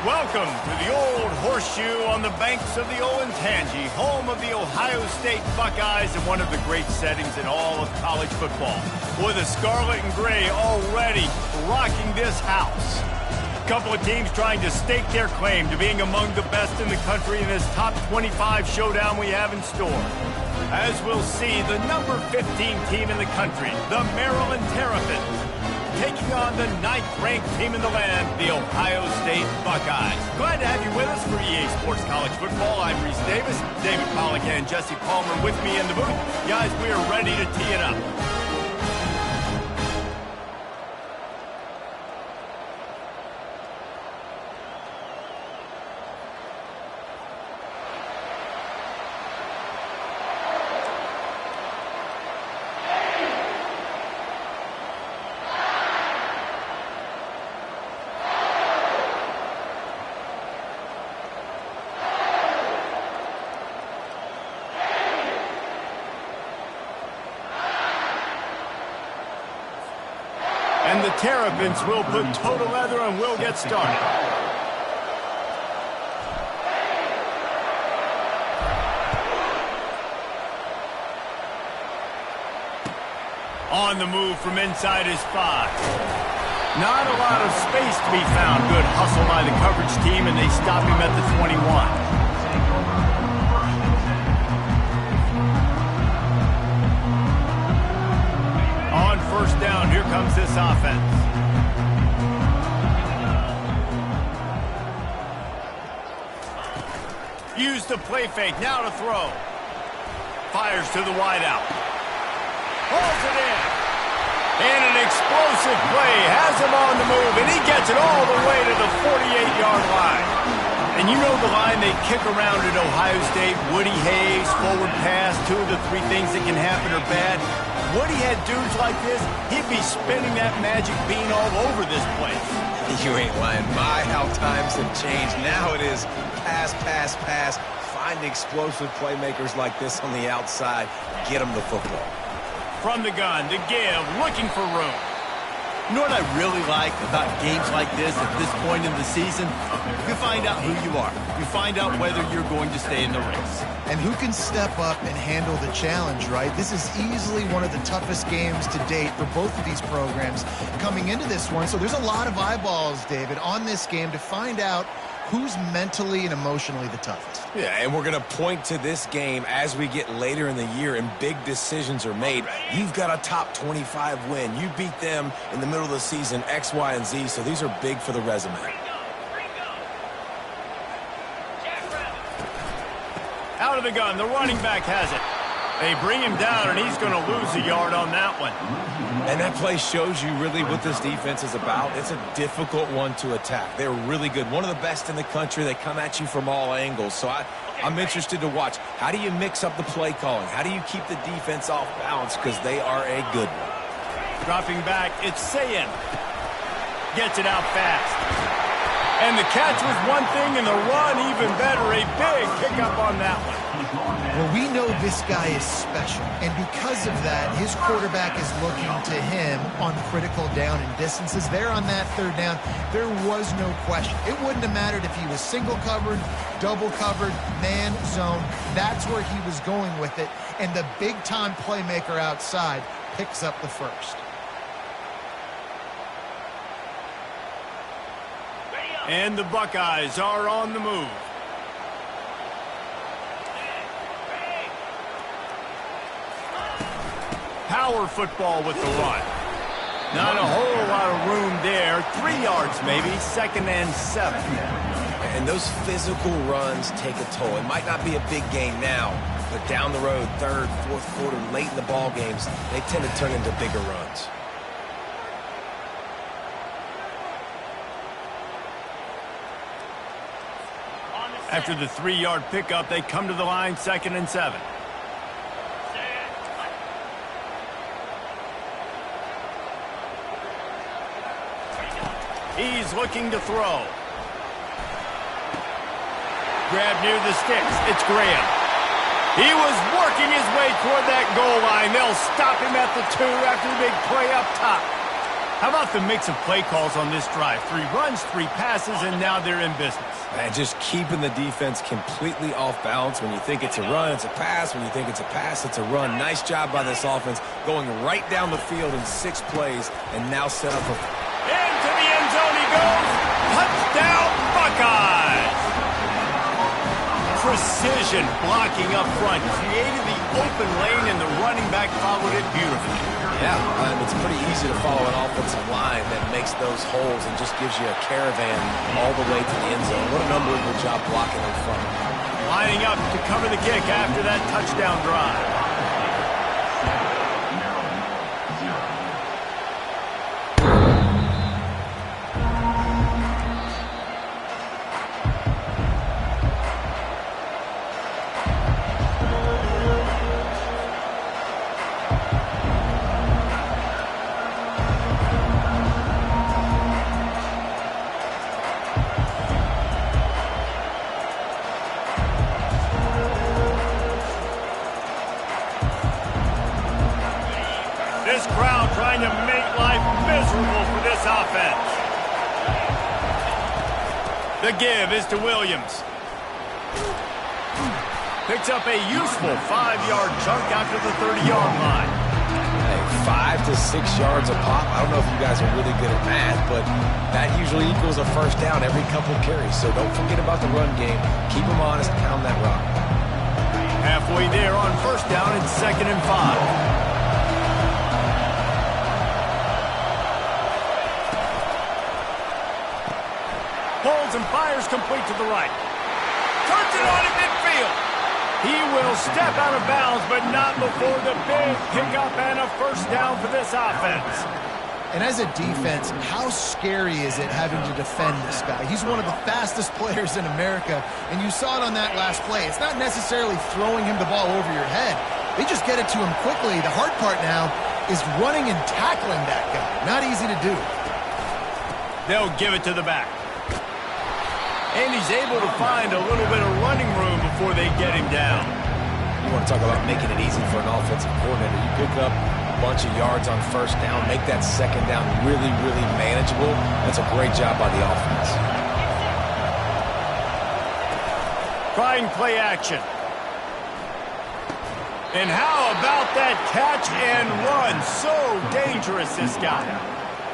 Welcome to the Old Horseshoe on the banks of the Olentangy, home of the Ohio State Buckeyes and one of the great settings in all of college football. With the Scarlet and Gray already rocking this house. A couple of teams trying to stake their claim to being among the best in the country in this top 25 showdown we have in store. As we'll see, the number 15 team in the country, the Maryland Terrapins, taking on the 9th-ranked team in the land, the Ohio State Buckeyes. Glad to have you with us for EA Sports College Football. I'm Reese Davis, David Pollack and Jesse Palmer with me in the booth. Guys, we are ready to tee it up. And the Terrapins will put total leather and we'll get started. On the move from inside his 5. Not a lot of space to be found. Good hustle by the coverage team, and they stop him at the 21. First down, here comes this offense. Use the play fake, now to throw. Fires to the wideout. Hauls it in. And an explosive play has him on the move, and he gets it all the way to the 48-yard line. And you know the line they kick around at Ohio State, Woody Hayes, forward pass, 2 of the 3 things that can happen are bad. Woody had dudes like this, he'd be spinning that magic bean all over this place. You ain't lying. My, how times have changed. Now it is pass, pass, pass. Find explosive playmakers like this on the outside. Get them the football. From the gun, to give, looking for room. You know what I really like about games like this at this point in the season? You find out who you are. You find out whether you're going to stay in the race. And who can step up and handle the challenge, right? This is easily one of the toughest games to date for both of these programs coming into this one. So there's a lot of eyeballs, David, on this game to find out who's mentally and emotionally the toughest. Yeah, and we're going to point to this game as we get later in the year and big decisions are made. You've got a top 25 win. You beat them in the middle of the season, X, Y, and Z, so these are big for the resume. Out of the gun, the running back has it. They bring him down, and he's going to lose a yard on that one. And that play shows you really what this defense is about. It's a difficult one to attack. They're really good. One of the best in the country. They come at you from all angles. So I'm interested to watch. How do you mix up the play calling? How do you keep the defense off balance? Because they are a good one. Dropping back, it's Sayin. Gets it out fast. And the catch was one thing, and the run even better. A big pickup on that one. Well, we know this guy is special, and because of that, his quarterback is looking to him on critical down and distances. There on that 3rd down, there was no question. It wouldn't have mattered if he was single covered, double covered, man, zone. That's where he was going with it, and the big-time playmaker outside picks up the first. And the Buckeyes are on the move. Power football with the run. Not a whole lot of room there. 3 yards maybe, 2nd and 7. And those physical runs take a toll. It might not be a big gain now, but down the road, 3rd, 4th quarter, late in the ball games, they tend to turn into bigger runs. After the 3-yard pickup, they come to the line, 2nd and 7. He's looking to throw. Grab near the sticks. It's Graham. He was working his way toward that goal line. They'll stop him at the 2 after the big play up top. How about the mix of play calls on this drive? 3 runs, 3 passes, and now they're in business. And just keeping the defense completely off balance. When you think it's a run, it's a pass. When you think it's a pass, it's a run. Nice job by this offense going right down the field in 6 plays and now set up for... Into the end zone he goes. Touchdown, Buckeyes! Precision blocking up front. Created the open lane, and the running back followed it beautifully. Yeah, it's pretty easy to follow an offensive line that makes those holes and just gives you a caravan all the way to the end zone. What an unbelievable job blocking in front. Lining up to cover the kick after that touchdown drive. This crowd trying to make life miserable for this offense. The give is to Williams. Picks up a useful 5-yard chunk after the 30-yard line. Hey, 5 to 6 yards a pop. I don't know if you guys are really good at math, but that usually equals a first down every couple carries. So don't forget about the run game. Keep them honest, pound that rock. Halfway there on first down, it's 2nd and 5. Pulls and fires complete to the right. Turns it on in midfield. He will step out of bounds, but not before the big pickup and a first down for this offense. And as a defense, how scary is it having to defend this guy? He's one of the fastest players in America, and you saw it on that last play. It's not necessarily throwing him the ball over your head. They just get it to him quickly. The hard part now is running and tackling that guy. Not easy to do. They'll give it to the back. And he's able to find a little bit of running room before they get him down. You want to talk about making it easy for an offensive coordinator. You pick up a bunch of yards on first down, make that second down really, really manageable. That's a great job by the offense. Trying play action. And how about that catch and run? So dangerous, this guy.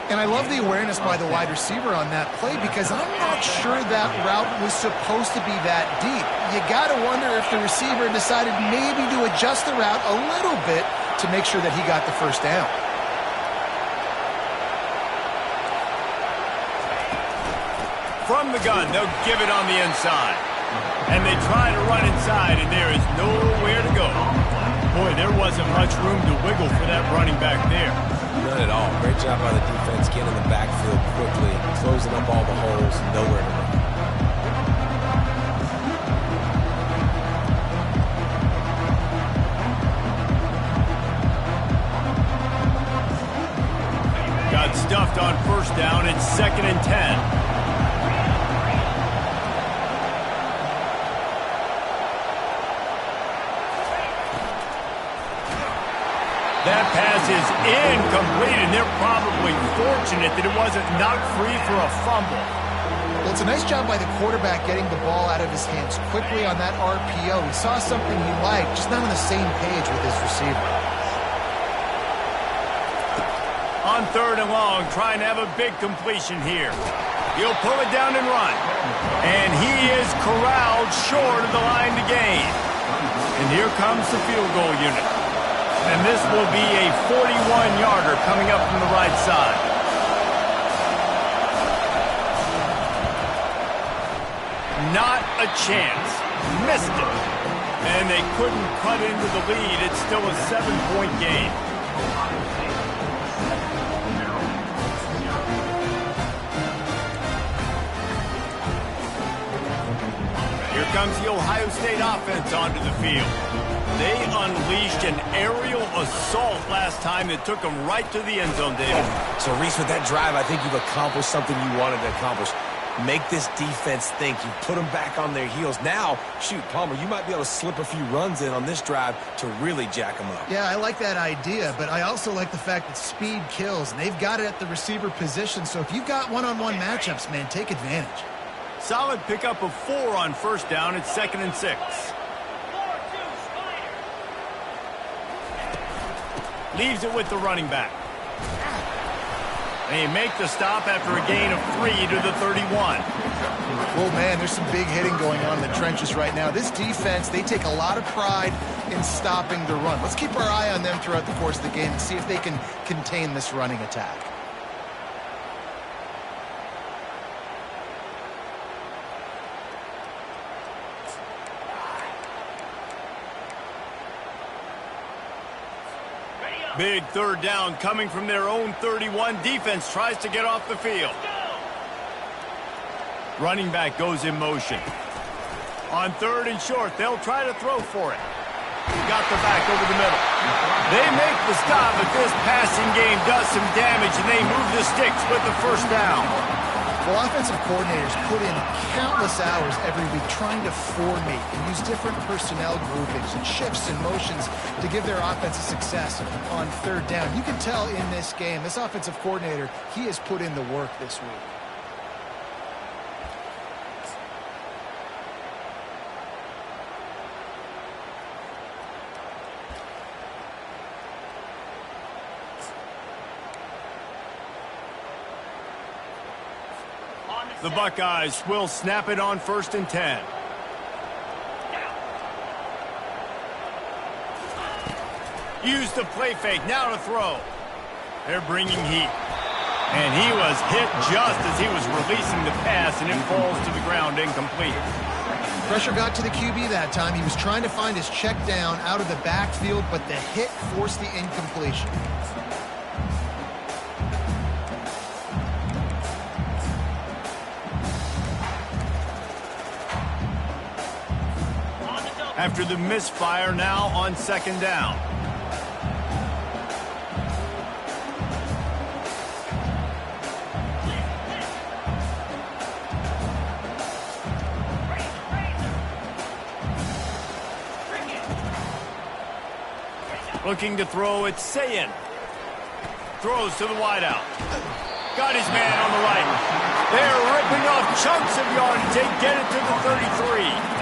And I love the awareness by the wide receiver on that play because I'm not sure that route was supposed to be that deep. You got to wonder if the receiver decided maybe to adjust the route a little bit to make sure that he got the first down. From the gun, they'll give it on the inside. And they try to run inside, and there is nowhere to go. Boy, there wasn't much room to wiggle for that running back there. None at all. Great job by the defense getting in the backfield quickly, closing up all the holes, nowhere to run. Got stuffed on first down. It's 2nd and 10. That pass is incomplete, and they're probably fortunate that it wasn't knocked free for a fumble. Well, it's a nice job by the quarterback getting the ball out of his hands quickly on that RPO. He saw something he liked, just not on the same page with his receiver. On 3rd and long, trying to have a big completion here. He'll pull it down and run. And he is corralled short of the line to gain. And here comes the field goal unit. And this will be a 41-yarder coming up from the right side. Not a chance. Missed it. And they couldn't cut into the lead. It's still a 7-point game. Here comes the Ohio State offense onto the field. They unleashed an aerial assault last time that took them right to the end zone, David. So, Reese, with that drive, I think you've accomplished something you wanted to accomplish. make this defense think. You put them back on their heels. Now, shoot, Palmer, you might be able to slip a few runs in on this drive to really jack them up. Yeah, I like that idea, but I also like the fact that speed kills, and they've got it at the receiver position. So if you've got one-on-one matchups, man, take advantage. Solid pickup of 4 on first down. It's 2nd and 6. Leaves it with the running back. They make the stop after a gain of 3 to the 31. Well, man, there's some big hitting going on in the trenches right now. This defense, they take a lot of pride in stopping the run. Let's keep our eye on them throughout the course of the game and see if they can contain this running attack. Big 3rd down coming from their own 31. Defense tries to get off the field. Running back goes in motion. On 3rd and short, they'll try to throw for it. Got the back over the middle. They make the stop, but this passing game does some damage, and they move the sticks with the 1st down. Well, offensive coordinators put in countless hours every week trying to formate and use different personnel groupings and shifts and motions to give their offense a success on 3rd down. You can tell in this game, this offensive coordinator, he has put in the work this week. The Buckeyes will snap it on 1st and 10. Use the play fake, now to throw. They're bringing heat. And he was hit just as he was releasing the pass, and it falls to the ground incomplete. Pressure got to the QB that time. He was trying to find his check down out of the backfield, but the hit forced the incompletion. After the misfire, now on 2nd down. Looking to throw, it's Sayin. Throws to the wideout. Got his man on the right. They're ripping off chunks of yardage. They get it to the 33.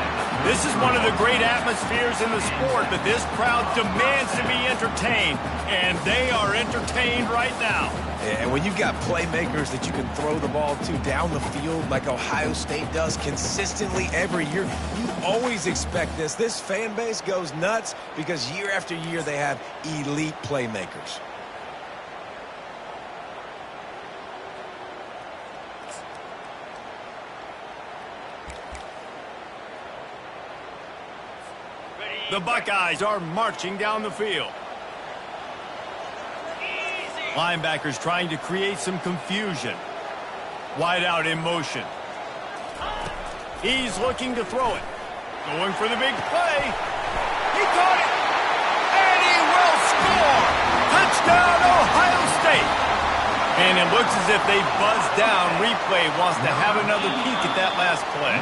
This is one of the great atmospheres in the sport, but this crowd demands to be entertained, and they are entertained right now. Yeah, and when you've got playmakers that you can throw the ball to down the field like Ohio State does consistently every year, you always expect this. This fan base goes nuts because year after year they have elite playmakers. The Buckeyes are marching down the field. Linebackers trying to create some confusion. Wide out in motion. He's looking to throw it. Going for the big play. He caught it. And he will score. Touchdown, Ohio State. And it looks as if they buzzed down. Replay wants to have another peek at that last play.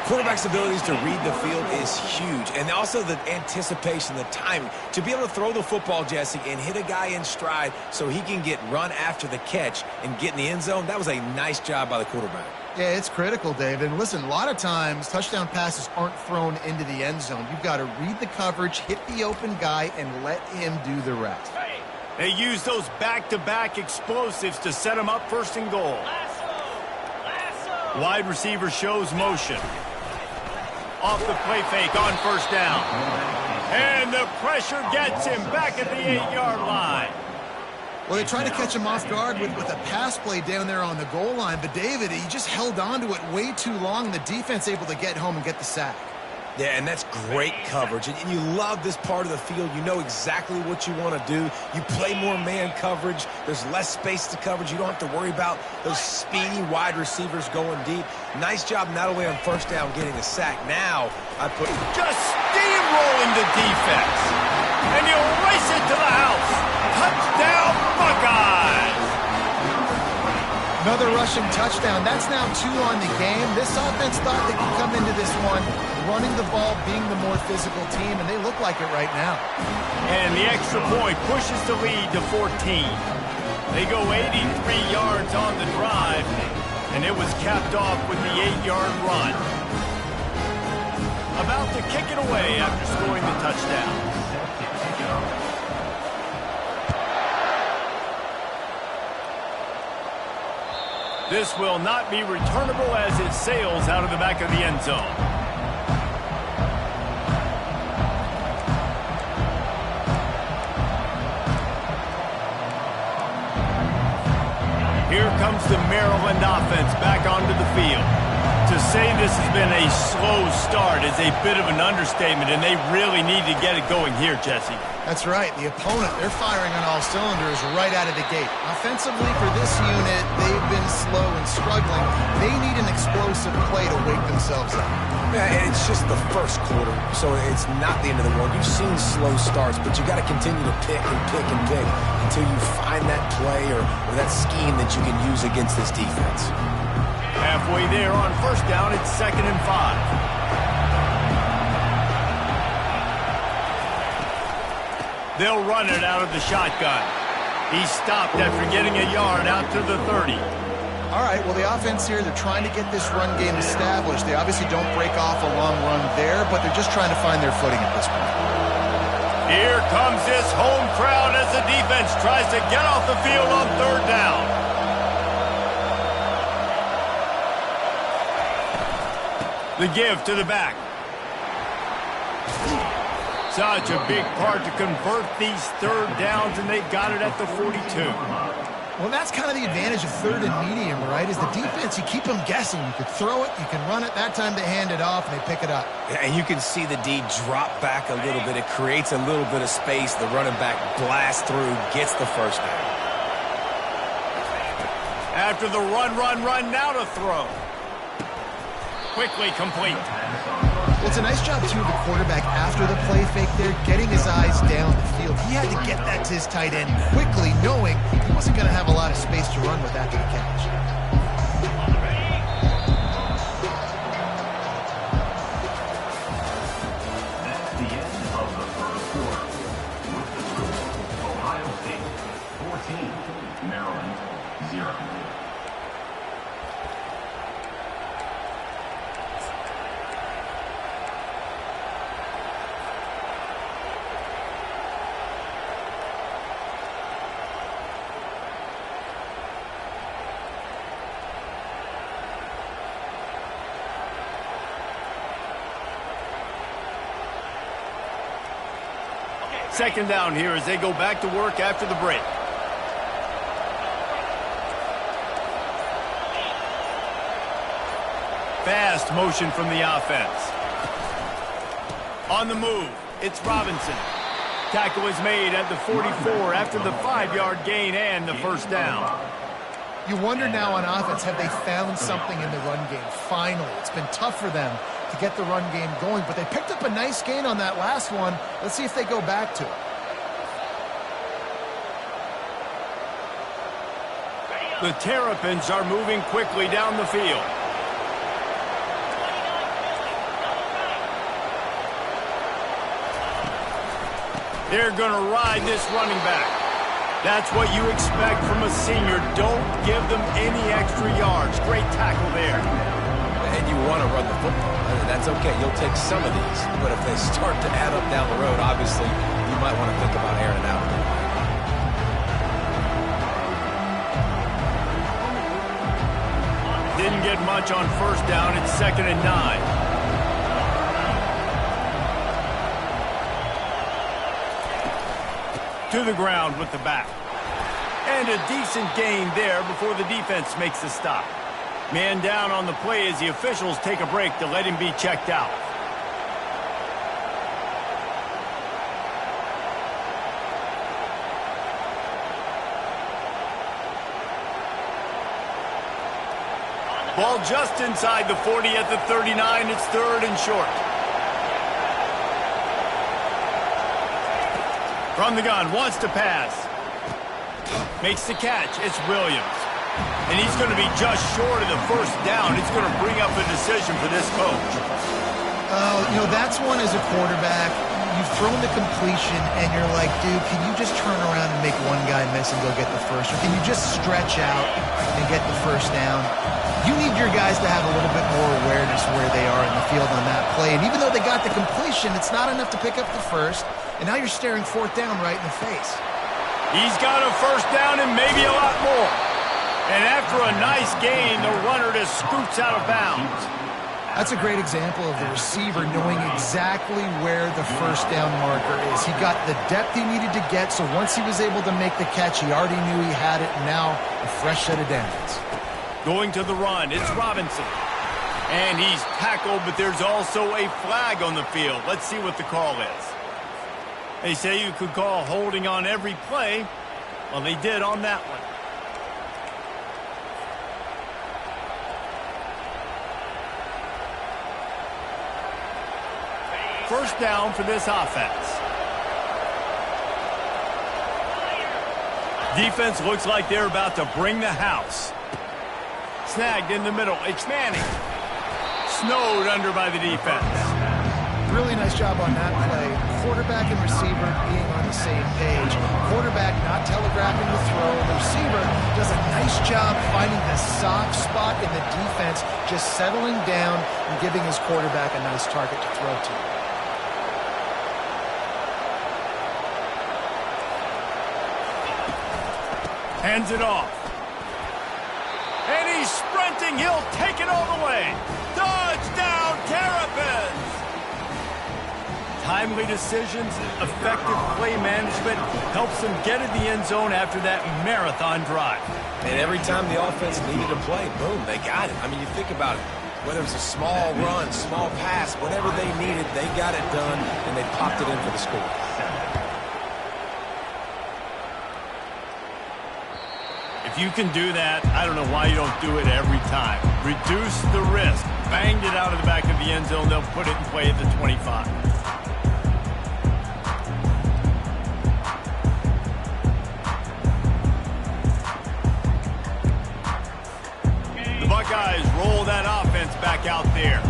Quarterback's abilities to read the field is huge, and also the anticipation, the timing. To be able to throw the football, Jesse, and hit a guy in stride so he can get run after the catch and get in the end zone, that was a nice job by the quarterback. Yeah, it's critical, David. And listen, a lot of times touchdown passes aren't thrown into the end zone. You've got to read the coverage, hit the open guy, and let him do the rest. They use those back-to-back explosives to set them up 1st and goal. Wide receiver shows motion. Off the play fake on 1st down. And the pressure gets him back at the 8-yard line. Well, they tried to catch him off guard with a pass play down there on the goal line, but David, he just held on to it way too long. The defense able to get home and get the sack. Yeah, and that's great coverage. And you love this part of the field. You know exactly what you want to do. You play more man coverage. There's less space to coverage. You don't have to worry about those speedy wide receivers going deep. Nice job not only on 1st down getting a sack. Now, I put just steamrolling the defense. And he'll race it to the house. Touchdown, Buckeyes. Another rushing touchdown. That's now 2 on the game. This offense thought they could come into this one running the ball, being the more physical team, and they look like it right now. And the extra point pushes the lead to 14. They go 83 yards on the drive, and it was capped off with the 8-yard run. About to kick it away after scoring the touchdown. This will not be returnable as it sails out of the back of the end zone. Here comes the Maryland offense back onto the field. To say this has been a slow start is a bit of an understatement, and they really need to get it going here, Jesse. That's right. The opponent, they're firing on all cylinders right out of the gate. Offensively, for this unit, they've been slow and struggling. They need an explosive play to wake themselves up. Yeah, it's just the first quarter, so it's not the end of the world. You've seen slow starts, but you got to continue to pick and pick and pick until you find that play or that scheme that you can use against this defense. Halfway there on first down, it's 2nd and 5. They'll run it out of the shotgun. He stopped after getting a yard out to the 30. All right, well, the offense here, they're trying to get this run game established. They obviously don't break off a long run there, but they're just trying to find their footing at this point. Here comes this home crowd as the defense tries to get off the field on 3rd down. The give to the back. Such a big part to convert these 3rd downs, and they got it at the 42. Well, that's kind of the advantage of 3rd and medium, right? Is the defense, you keep them guessing. You could throw it, you can run it. That time they hand it off, and they pick it up. Yeah, and you can see the D drop back a little bit. It creates a little bit of space. The running back blasts through, gets the first down. After the run, now to throw. Quickly complete. Well, it's a nice job, too, of the quarterback after the play fake there, getting his eyes down the field. He had to get that to his tight end quickly, knowing he wasn't going to have a lot of space to run with after the catch. That's the end of the first quarter. With the score, Ohio State 14, Maryland 0. Second down here as they go back to work after the break. Fast motion from the offense. On the move, it's Robinson. Tackle is made at the 44 after the 5-yard gain and the first down. You wonder now on offense, have they found something in the run game? Finally, it's been tough for them to get the run game going, but they picked up a nice gain on that last one. Let's see if they go back to it. The Terrapins are moving quickly down the field. They're going to ride this running back. That's what you expect from a senior. Don't give them any extra yards. Great tackle there. And you want to run the football. That's okay. You'll take some of these. But if they start to add up down the road, obviously, you might want to think about airing it out. Didn't get much on first down. It's 2nd and 9. To the ground with the back. And a decent gain there before the defense makes the stop. Man down on the play as the officials take a break to let him be checked out. Ball just inside the 40 at the 39. It's 3rd and short. From the gun, wants to pass. Makes the catch. It's Williams. And he's going to be just short of the first down. It's going to bring up a decision for this coach. You know, that's one as a quarterback. You've thrown the completion, and you're like, dude, can you just turn around and make one guy miss and go get the first? Or can you just stretch out and get the first down? You need your guys to have a little bit more awareness where they are in the field on that play. And even though they got the completion, it's not enough to pick up the first. And now you're staring fourth down right in the face. He's got a first down and maybe a lot more. And after a nice gain, the runner just scoots out of bounds. That's a great example of the receiver knowing exactly where the first down marker is. He got the depth he needed to get, so once he was able to make the catch, he already knew he had it, and now a fresh set of downs. Going to the run, it's Robinson. And he's tackled, but there's also a flag on the field. Let's see what the call is. They say you could call holding on every play. Well, they did on that one. First down for this offense. Defense looks like they're about to bring the house. Snagged in the middle. It's Manning. Snowed under by the defense. Really nice job on that play. Quarterback and receiver being on the same page. Quarterback not telegraphing the throw. The receiver does a nice job finding the soft spot in the defense, just settling down and giving his quarterback a nice target to throw to. Hands it off. And he's sprinting. He'll take it all the way. Touchdown, Terrapins! Timely decisions, effective play management helps them get in the end zone after that marathon drive. And every time the offense needed a play, boom, they got it. I mean, you think about it. Whether it's a small run, small pass, whatever they needed, they got it done, and they popped it in for the score. If you can do that, I don't know why you don't do it every time. Reduce the risk. Banged it out of the back of the end zone. They'll put it in play at the 25. The Buckeyes roll that offense back out there.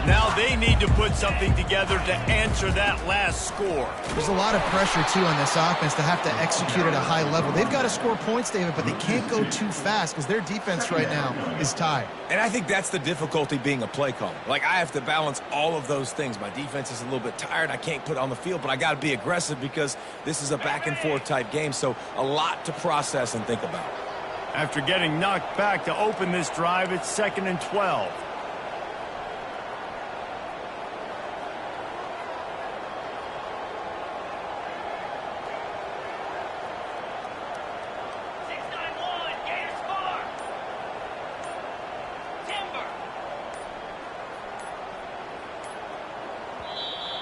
Now they need to put something together to answer that last score. There's a lot of pressure, too, on this offense to have to execute at a high level. They've got to score points, David, but they can't go too fast because their defense right now is tired. And I think that's the difficulty being a play caller. Like, I have to balance all of those things. My defense is a little bit tired. I can't put it on the field, but I got to be aggressive because this is a back-and-forth type game, so a lot to process and think about. After getting knocked back to open this drive, it's 2nd and 12.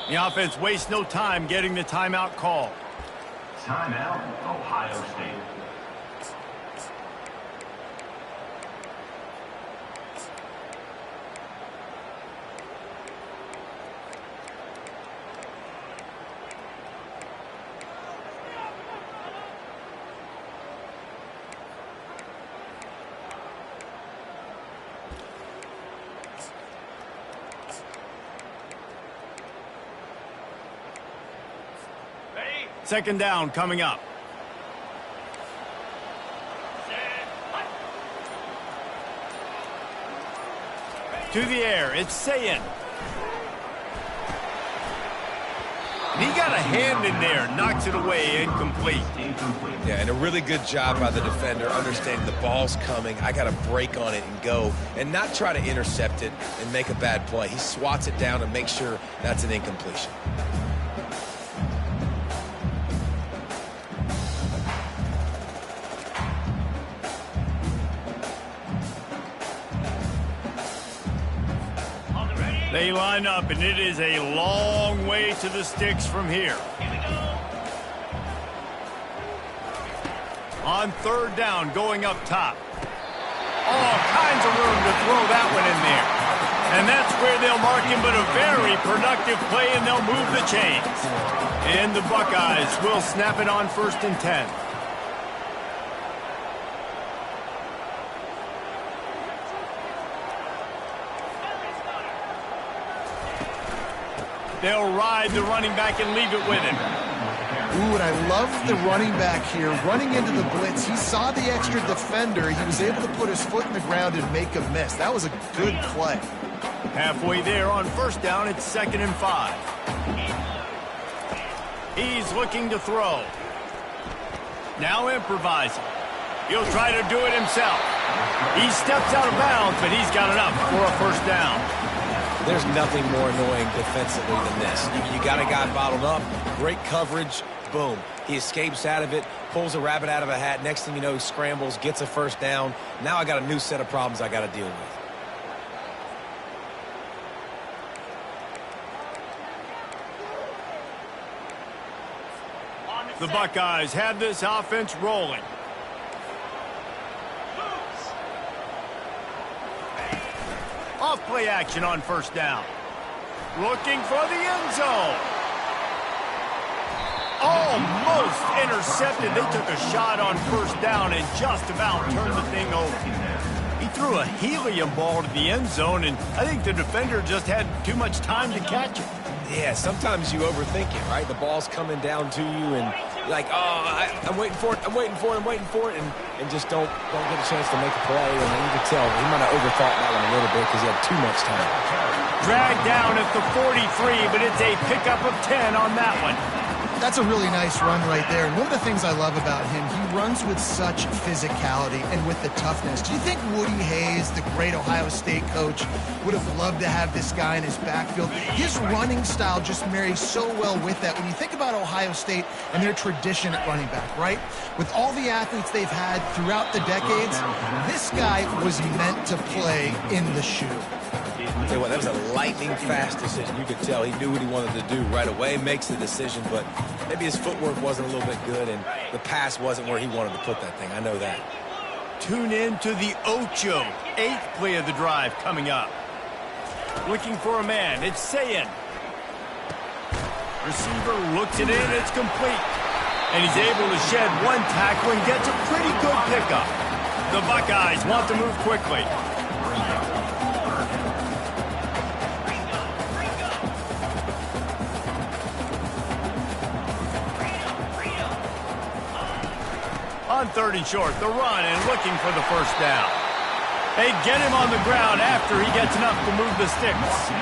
The offense wastes no time getting the timeout call. Timeout, Ohio State. Second down coming up. To the air, it's Sayin. And he got a hand in there, knocks it away, incomplete. Yeah, and a really good job by the defender, understanding the ball's coming. I got to break on it and go, and not try to intercept it and make a bad play. He swats it down and makes sure that's an incompletion. They line up, and it is a long way to the sticks from here. On third down, going up top. All kinds of room to throw that one in there. And that's where they'll mark him, but a very productive play, and they'll move the chains. And the Buckeyes will snap it on 1st and 10. They'll ride the running back and leave it with him. Ooh, and I love the running back here. Running into the blitz, he saw the extra defender. He was able to put his foot in the ground and make a miss. That was a good play. Halfway there on first down, it's 2nd and 5. He's looking to throw. Now improvising. He'll try to do it himself. He steps out of bounds, but he's got enough for a first down. There's nothing more annoying defensively than this. You got a guy bottled up, great coverage, boom. He escapes out of it, pulls a rabbit out of a hat. Next thing you know, he scrambles, gets a first down. Now I got a new set of problems I got to deal with. The Buckeyes have this offense rolling. Off play action on first down. Looking for the end zone. Almost intercepted. They took a shot on first down and just about turned the thing over. He threw a helium ball to the end zone, and I think the defender just had too much time to catch it. Yeah, sometimes you overthink it, right? The ball's coming down to you, and you're like, I'm waiting for it, I'm waiting for it, and just don't get a chance to make a play. And you can tell he might have overthought that one a little bit because he had too much time. Dragged down at the 43, but it's a pickup of 10 on that one. That's a really nice run right there. And one of the things I love about him, he runs with such physicality and with the toughness. Do you think Woody Hayes, the great Ohio State coach, would have loved to have this guy in his backfield? His running style just marries so well with that. When you think about Ohio State and their tradition at running back, right? With all the athletes they've had throughout the decades, this guy was meant to play in the shoe. Tell you what, that was a lightning-fast decision. You could tell he knew what he wanted to do right away, makes the decision, but maybe his footwork wasn't a little bit good, and the pass wasn't where he wanted to put that thing. I know that. Tune in to the Ocho, 8th play of the drive coming up. Looking for a man, it's Sayin. Receiver looks it in, it's complete. And he's able to shed one tackle and gets a pretty good pickup. The Buckeyes want to move quickly. On 3rd and short, the run and looking for the first down. They get him on the ground after he gets enough to move the sticks.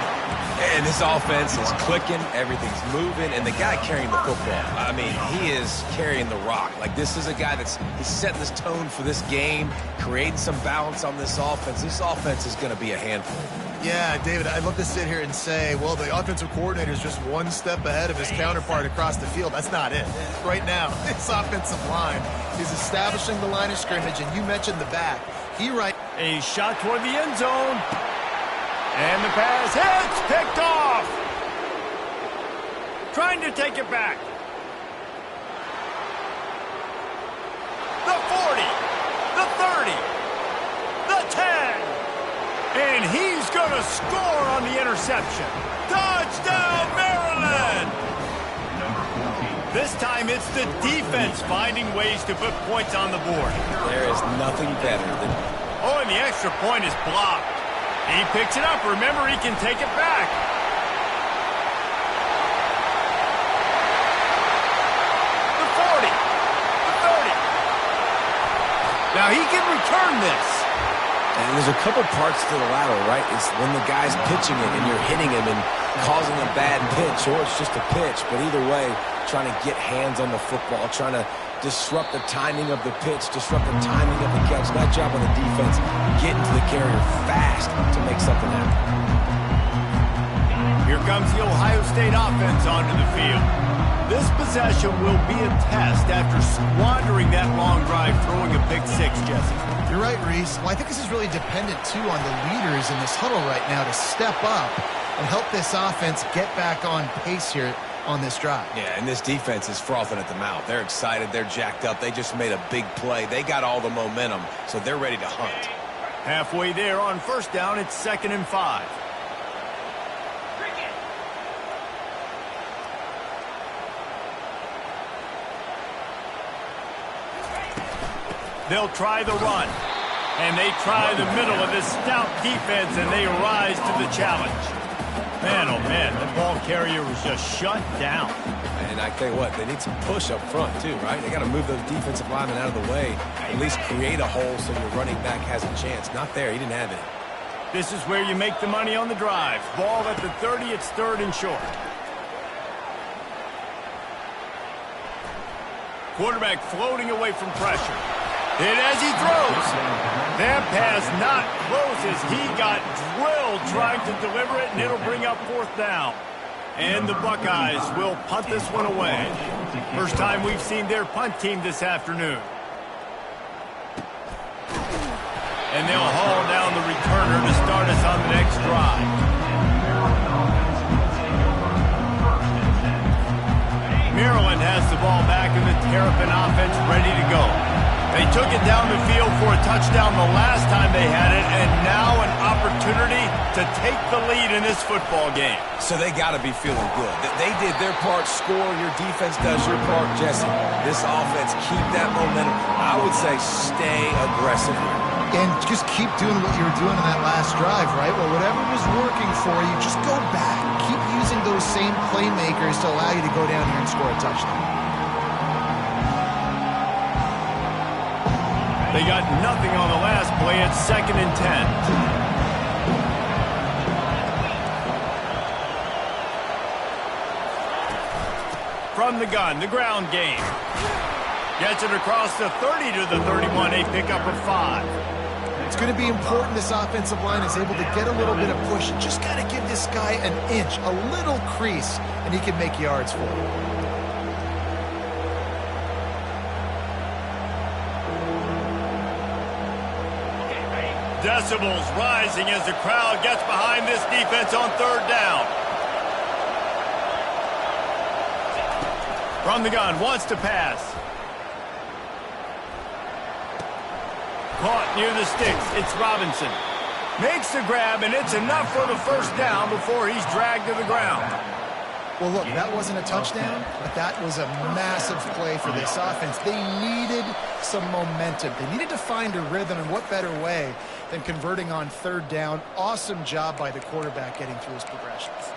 And this offense is clicking, everything's moving, and the guy carrying the football, I mean, he is carrying the rock. Like, this is a guy he's setting this tone for this game, creating some balance on this offense. This offense is going to be a handful. Yeah, David, I'd love to sit here and say, well, the offensive coordinator is just one step ahead of his counterpart across the field. That's not it. Right now, this offensive line is establishing the line of scrimmage, and you mentioned the back. A shot toward the end zone. And the pass hits, picked off. Trying to take it back. The 40, the 30, the 10. And he's going to score on the interception. Touchdown, Maryland! This time it's the defense finding ways to put points on the board. There is nothing better than... Oh, and the extra point is blocked. He picks it up. Remember, he can take it back. The 40. The 30. Now he can return this. And there's a couple parts to the lateral, right? It's when the guy's pitching it and you're hitting him and causing a bad pitch, or it's just a pitch. But either way, trying to get hands on the football, trying to disrupt the timing of the pitch, disrupt the timing of the catch. That job on the defense, getting to the carrier fast to make something happen. Here comes the Ohio State offense onto the field. This possession will be a test after squandering that long drive, throwing a pick six, Jesse. You're right, Reese. Well, I think this is really dependent, too, on the leaders in this huddle right now to step up and help this offense get back on pace here on this drive. Yeah, and this defense is frothing at the mouth. They're excited. They're jacked up. They just made a big play. They got all the momentum, so they're ready to hunt. Halfway there on first down, it's 2nd and 5. They'll try the run. And they try the middle of this stout defense, and they rise to the challenge. Man, oh man, the ball carrier was just shut down. And I tell you what, they need some push up front too, right? They got to move those defensive linemen out of the way, at least create a hole so your running back has a chance. Not there, he didn't have it. This is where you make the money on the drive. Ball at the 30, it's 3rd and short. Quarterback floating away from pressure. Hit as he throws. That pass not close as he got drilled trying to deliver it, and it'll bring up 4th down. And the Buckeyes will punt this one away. First time we've seen their punt team this afternoon. And they'll haul down the returner to start us on the next drive. Maryland has the ball back in the Terrapin offense ready to go. They took it down the field for a touchdown the last time they had it, and now an opportunity to take the lead in this football game. So they got to be feeling good. They did their part, score, your defense does your part, Jesse. This offense, keep that momentum. I would say stay aggressive here. And just keep doing what you were doing in that last drive, right? Well, whatever was working for you, just go back. Keep using those same playmakers to allow you to go down here and score a touchdown. They got nothing on the last play. It's 2nd and 10. From the gun, the ground game. Gets it across the 30 to the 31, a pickup of 5. It's going to be important this offensive line is able to get a little bit of push. Just got to give this guy an inch, a little crease, and he can make yards for you. Decibels rising as the crowd gets behind this defense on 3rd down. From the gun, wants to pass. Caught near the sticks. It's Robinson. Makes the grab, and it's enough for the 1st down before he's dragged to the ground. Well, look, that wasn't a touchdown, but that was a massive play for this offense. They needed some momentum. They needed to find a rhythm, and what better way than converting on 3rd down. Awesome job by the quarterback getting through his progressions.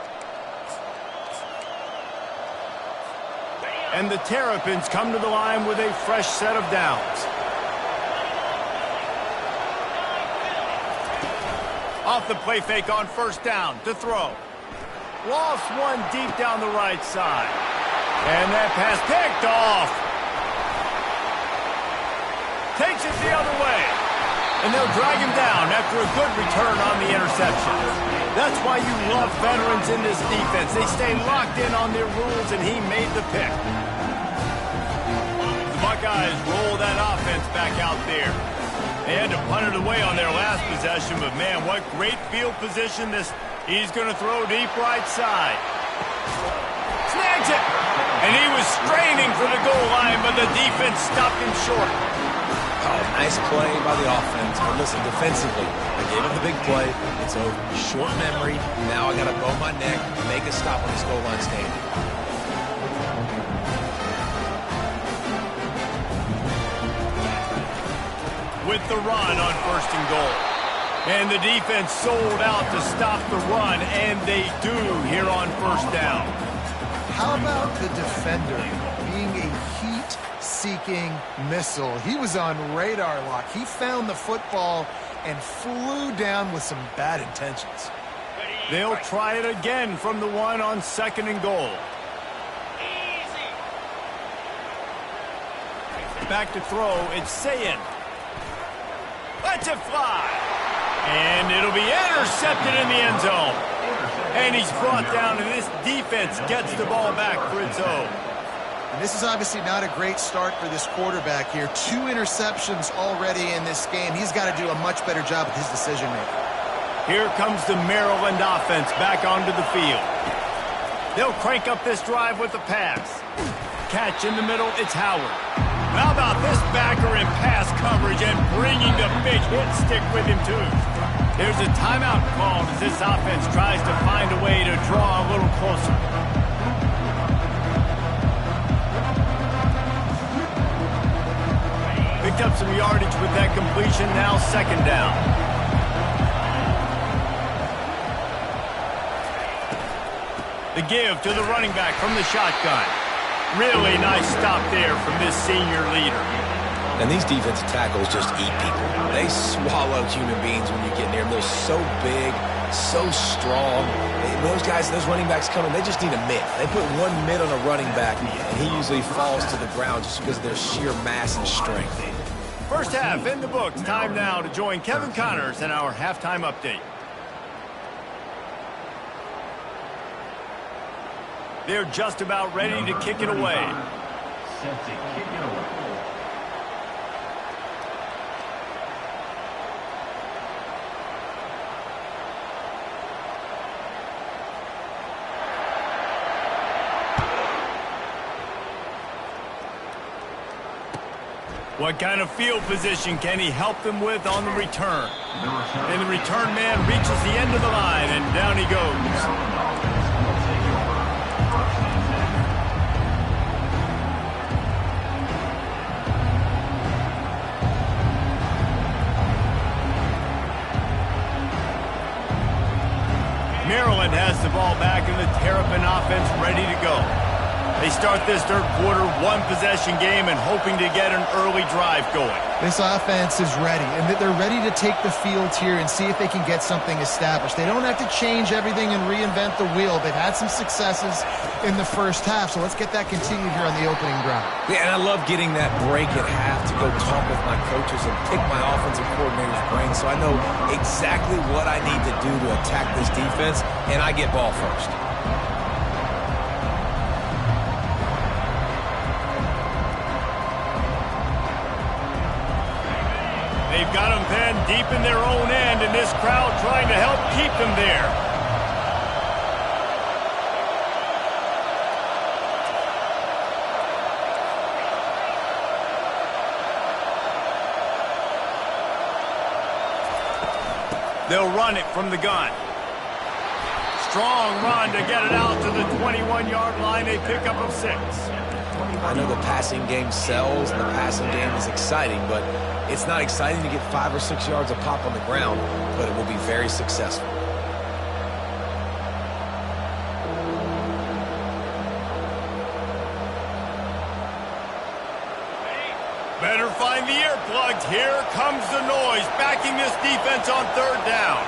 And the Terrapins come to the line with a fresh set of downs. Off the play fake on 1st down to throw. Lost one deep down the right side. And that pass picked off. Takes it the other way. And they'll drag him down after a good return on the interception. That's why you love veterans in this defense. They stay locked in on their rules, and he made the pick. The Buckeyes roll that offense back out there. They had to punt it away on their last possession, but man, what great field position this. He's going to throw deep right side. Snags it! And he was straining for the goal line, but the defense stopped him short. Oh, nice play by the offense. But listen, defensively, I gave him the big play. It's over. Short memory. Now I got to bow my neck and make a stop on this goal line stand. With the run on 1st and goal. And the defense sold out to stop the run, and they do here on 1st down. How about the defender being a heat-seeking missile? He was on radar lock. He found the football and flew down with some bad intentions. They'll try it again from the 1 on 2nd and goal. Back to throw, it's Sayin. Lets it fly. And it'll be intercepted in the end zone. And he's brought down, and this defense gets the ball back for its own. And this is obviously not a great start for this quarterback here. 2 interceptions already in this game. He's got to do a much better job with his decision-making. Here comes the Maryland offense back onto the field. They'll crank up this drive with the pass. Catch in the middle, it's Howard. How about this backer in pass coverage and bringing the big hit stick with him, too? There's a timeout called as this offense tries to find a way to draw a little closer. Picked up some yardage with that completion, now 2nd down. The give to the running back from the shotgun. Really nice stop there from this senior leader. And these defensive tackles just eat people. They swallow human beings when you get near them. They're so big, so strong. Those guys, those running backs coming, they just need a mitt. They put one mitt on a running back, and he usually falls to the ground just because of their sheer mass and strength. First half in the books. Time now to join Kevin Connors in our halftime update. They're just about ready to kick it away. Set to kick it away. What kind of field position can he help them with on the return? And the return man reaches the end of the line, and down he goes. Maryland has the ball back in the Terrapin offense ready to go. They start this third quarter one-possession game and hoping to get an early drive going. This offense is ready, and they're ready to take the field here and see if they can get something established. They don't have to change everything and reinvent the wheel. They've had some successes in the first half, so let's get that continued here on the opening drive. Yeah, and I love getting that break at half to go talk with my coaches and pick my offensive coordinator's brain so I know exactly what I need to do to attack this defense, and I get ball first. They've got them pinned deep in their own end, and this crowd trying to help keep them there. They'll run it from the gun. Strong run to get it out to the 21-yard line. They pick up a 6. I know the passing game sells and the passing game is exciting, but it's not exciting to get 5 or 6 yards a pop on the ground, but it will be very successful. Better find the earplugs. Here comes the noise, backing this defense on third down.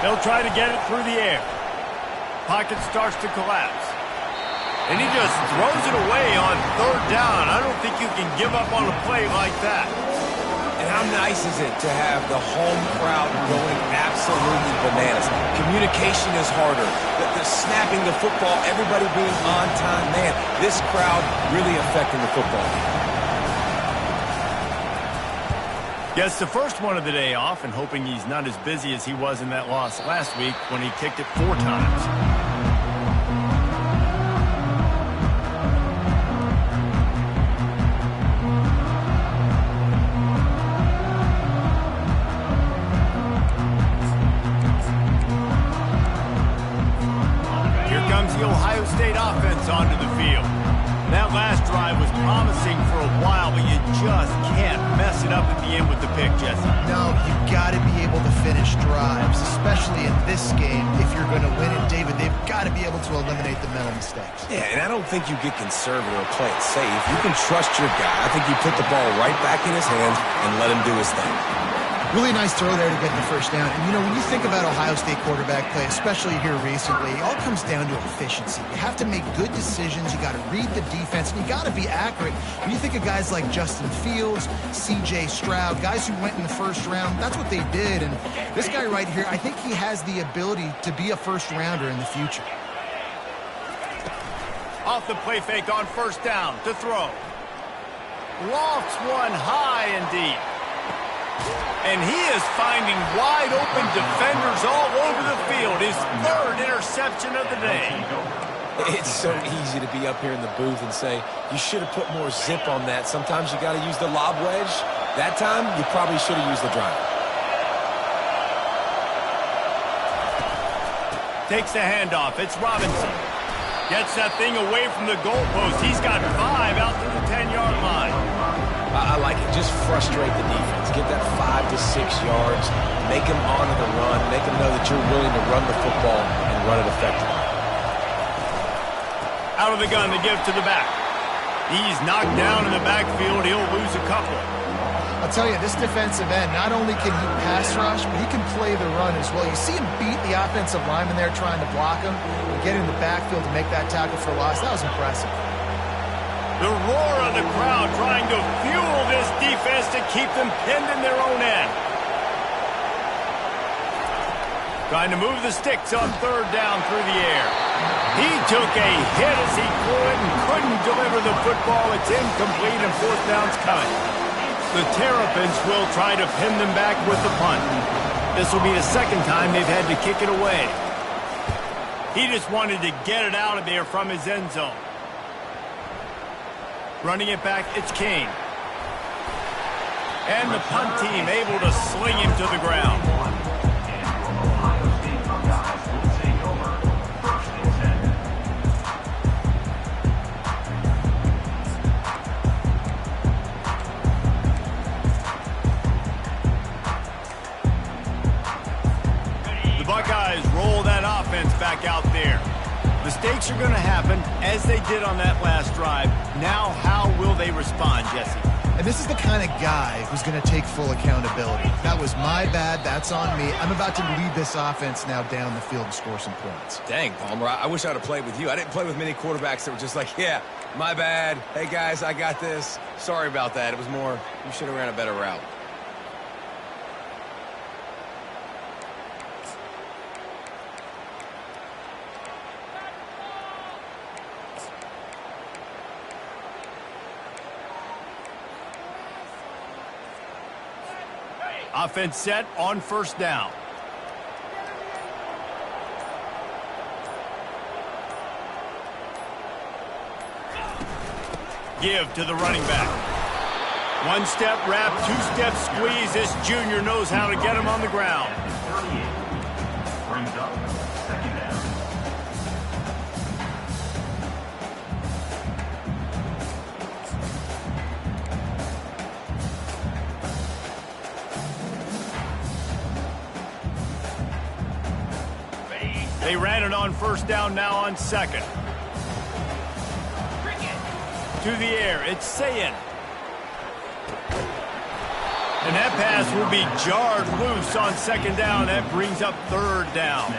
They'll try to get it through the air. Pocket starts to collapse. And he just throws it away on third down. I don't think you can give up on a play like that. And how nice is it to have the home crowd going absolutely bananas? Communication is harder. The snapping the football, everybody being on time. Man, this crowd really affecting the football game. Gets the first one of the day off and hoping he's not as busy as he was in that loss last week when he kicked it 4 times. Here comes the Ohio State offense onto the field. That last drive was promising for a while, but you just can't mess it up at the end with the pick, Jesse. No, you've got to be able to finish drives, especially in this game. If you're going to win it, David, they've got to be able to eliminate the mental mistakes. Yeah, and I don't think you get conservative or play it safe. You can trust your guy. I think you put the ball right back in his hands and let him do his thing. Really nice throw there to get the first down. And, you know, when you think about Ohio State quarterback play, especially here recently, it all comes down to efficiency. You have to make good decisions. You got to read the defense, and you got to be accurate. When you think of guys like Justin Fields, C.J. Stroud, guys who went in the first round, that's what they did. And this guy right here, I think he has the ability to be a first-rounder in the future. Off the play fake on first down to throw. Lofts one high and deep. And he is finding wide-open defenders all over the field. His 3rd interception of the day. It's so easy to be up here in the booth and say, you should have put more zip on that. Sometimes you got to use the lob wedge. That time, you probably should have used the driver. Takes the handoff. It's Robinson. Gets that thing away from the goalpost. He's got 5 out to the 10-yard line. I like it. Just frustrate the defense. Get that 5 to 6 yards. Make them honor the run. Make them know that you're willing to run the football and run it effectively. Out of the gun, they give to the back. He's knocked down in the backfield. He'll lose a couple. I'll tell you, this defensive end, not only can he pass rush, but he can play the run as well. You see him beat the offensive lineman there trying to block him and get in the backfield to make that tackle for loss. That was impressive. The roar of the crowd trying to fuel this defense to keep them pinned in their own end. Trying to move the sticks on 3rd down through the air. He took a hit as he threw it and couldn't deliver the football. It's incomplete and 4th down's coming. The Terrapins will try to pin them back with the punt. This will be the 2nd time they've had to kick it away. He just wanted to get it out of there from his end zone. Running it back, it's Kane. And the punt team able to sling him to the ground. The Buckeyes roll that offense back out there. Mistakes are going to happen, as they did on that last drive. Now, how will they respond, Jesse? And this is the kind of guy who's going to take full accountability. That was my bad. That's on me. I'm about to lead this offense now down the field and score some points. Dang, Palmer, I wish I would have played with you. I didn't play with many quarterbacks that were just like, yeah, my bad. Hey, guys, I got this. Sorry about that. It was more, you should have ran a better route. Offense set on 1st down. Give to the running back. 1-step wrap, 2-step squeeze. This junior knows how to get him on the ground. 38 brings up 2nd down. They ran it on 1st down, now on 2nd. To the air, it's Sayin. And that pass will be jarred loose on 2nd down. That brings up 3rd down.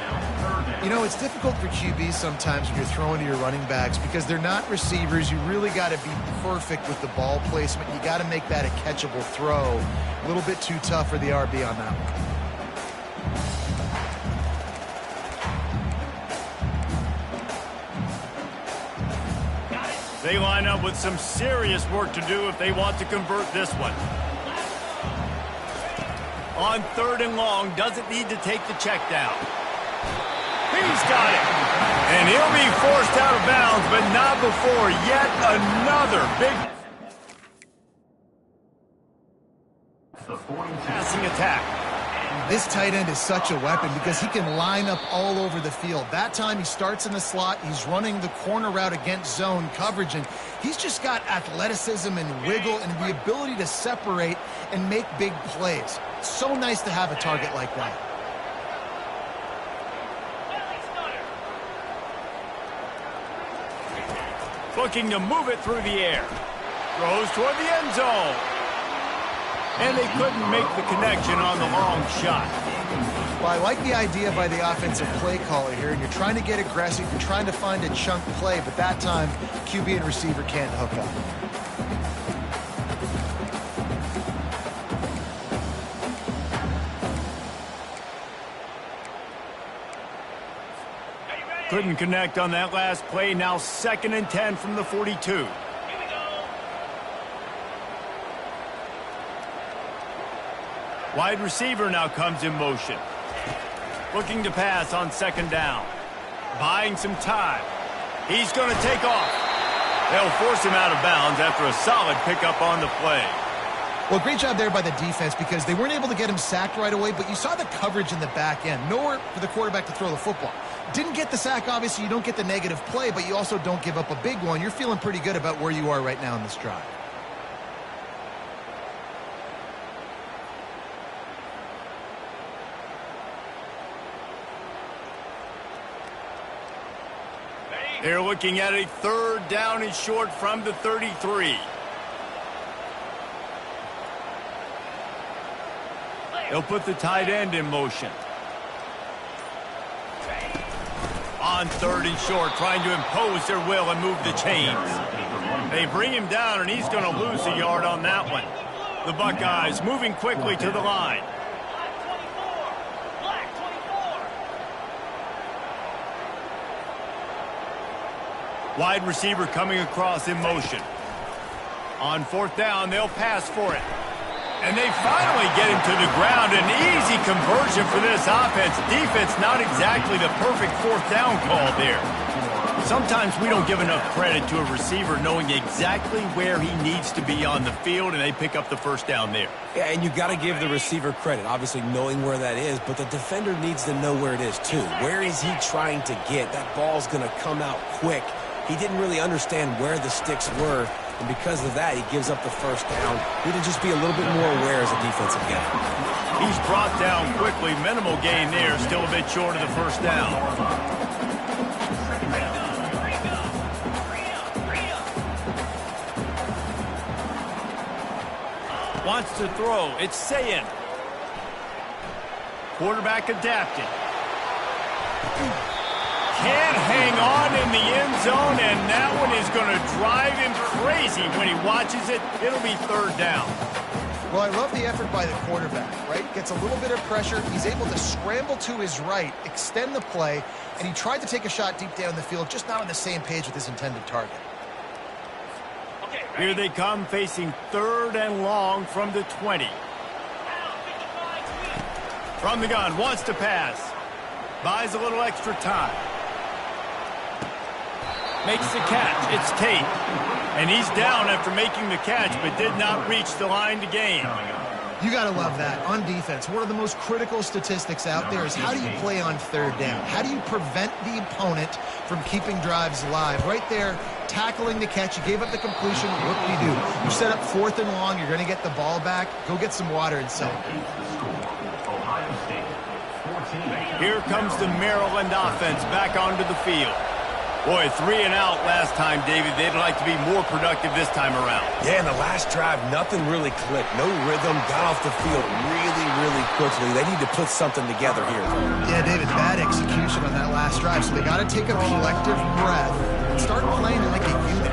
You know, it's difficult for QBs sometimes when you're throwing to your running backs because they're not receivers. You really got to be perfect with the ball placement. You got to make that a catchable throw. A little bit too tough for the RB on that one. They line up with some serious work to do if they want to convert this one. On 3rd and long, doesn't need to take the check down. He's got it. And he'll be forced out of bounds, but not before yet another big passing attack. This tight end is such a weapon because he can line up all over the field. That time he starts in the slot. He's running the corner route against zone coverage, and he's just got athleticism and wiggle and the ability to separate and make big plays. So nice to have a target like that. Looking to move it through the air. Throws toward the end zone. And they couldn't make the connection on the long shot. Well, I like the idea by the offensive play caller here. And you're trying to get aggressive. You're trying to find a chunk play. But that time, QB and receiver can't hook up. Couldn't connect on that last play. Now 2nd and 10 from the 42. Wide receiver now comes in motion. Looking to pass on 2nd down. Buying some time. He's going to take off. They'll force him out of bounds after a solid pickup on the play. Well, great job there by the defense because they weren't able to get him sacked right away, but you saw the coverage in the back end. Nowhere for the quarterback to throw the football. Didn't get the sack, obviously. You don't get the negative play, but you also don't give up a big one. You're feeling pretty good about where you are right now in this drive. They're looking at a 3rd down and short from the 33. They'll put the tight end in motion. On 3rd and short, trying to impose their will and move the chains. They bring him down, and he's going to lose a yard on that one. The Buckeyes moving quickly to the line. Wide receiver coming across in motion. On 4th down, they'll pass for it. And they finally get him to the ground. An easy conversion for this offense. Defense, not exactly the perfect 4th down call there. Sometimes we don't give enough credit to a receiver knowing exactly where he needs to be on the field, and they pick up the 1st down there. Yeah, and you got to give the receiver credit, obviously knowing where that is, but the defender needs to know where it is too. Where is he trying to get? That ball's going to come out quick. He didn't really understand where the sticks were, and because of that, he gives up the 1st down. Need to just be a little bit more aware as a defensive guy. He's brought down quickly. Minimal gain there, still a bit short of the 1st down. Wants to throw. It's Sayin. Quarterback adapted. Can't hang on in the end zone, and that one is going to drive him crazy when he watches it. It'll be 3rd down. Well, I love the effort by the quarterback, right? Gets a little bit of pressure. He's able to scramble to his right, extend the play, and he tried to take a shot deep down the field, just not on the same page with his intended target. Here they come, facing 3rd and long from the 20. From the gun, wants to pass. Buys a little extra time. Makes the catch. It's Tate. And he's down after making the catch, but did not reach the line to gain. You got to love that. On defense, one of the most critical statistics out there is how do you play on 3rd down? How do you prevent the opponent from keeping drives alive? Right there, tackling the catch. You gave up the completion. What do you do? You set up 4th and long. You're going to get the ball back. Go get some water and set. Here comes the Maryland offense back onto the field. Boy, 3 and out last time, David. They'd like to be more productive this time around. Yeah, in the last drive, nothing really clicked. No rhythm, got off the field really, really quickly. They need to put something together here. Yeah, David, bad execution on that last drive. So they got to take a collective breath and start playing like a unit.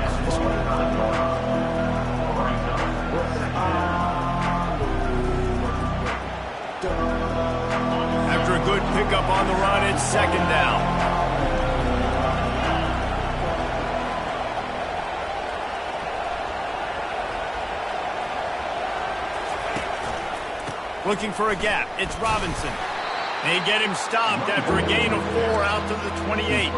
After a good pickup on the run, it's 2nd down. Looking for a gap. It's Robinson. They get him stopped after a gain of 4 out to the 28.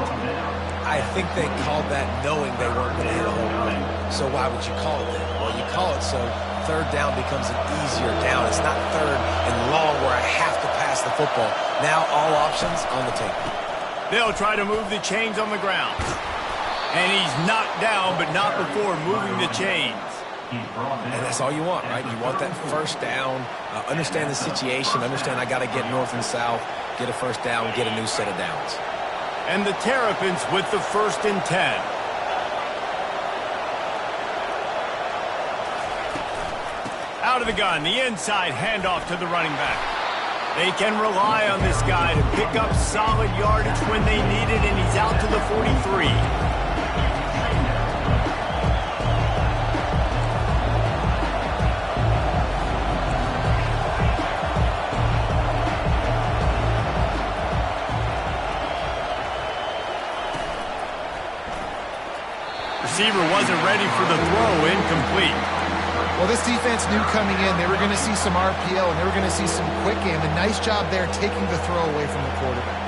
I think they called that knowing they weren't going to hit a home run. So why would you call it that? Well, you call it so 3rd down becomes an easier down. It's not 3rd and long where I have to pass the football. Now all options on the table. They'll try to move the chains on the ground. And he's knocked down, but not before moving the chains. And that's all you want, right? You want that 1st down, understand the situation, understand I got to get north and south, get a 1st down, get a new set of downs. And the Terrapins with the 1st and 10. Out of the gun, the inside handoff to the running back. They can rely on this guy to pick up solid yardage when they need it, and he's out to the 43. Receiver wasn't ready for the throw, incomplete. Well, this defense knew coming in they were going to see some RPO and they were going to see some quick game. A nice job there taking the throw away from the quarterback.